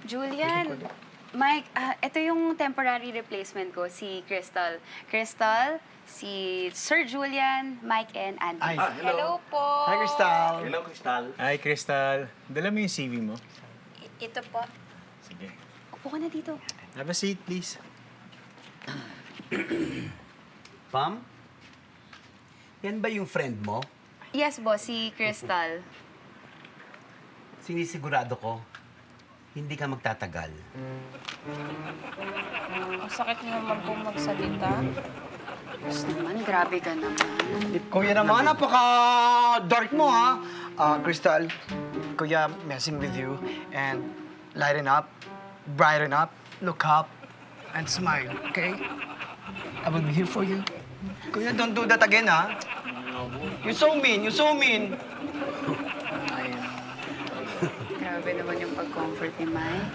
Julian, Mike, ito yung temporary replacement ko, si Crystal. Crystal, si Sir Julian, Mike, and Andy. Ay. Hello po. Hi, Crystal. Hello, Crystal. Hi, Crystal. Dala mo yung CV mo. Ito po. Sige. Upo ka na dito. Have a seat, please. Pam? Yan ba yung friend mo? Yes, boss, si Crystal. Sinisigurado ko, hindi ka magtatagal. Ang sakit niyo naman po magsalita. Boss naman, grabe ka naman. Kuya naman, napaka-dark mo, ha? Crystal, Kuya, messing with you. And lighten up, brighten up, look up, and smile, okay? I will be here for you. Kuya, don't do that again, ha? You're so mean, you're so mean. Grabe naman yung pag-comfort ni Mike.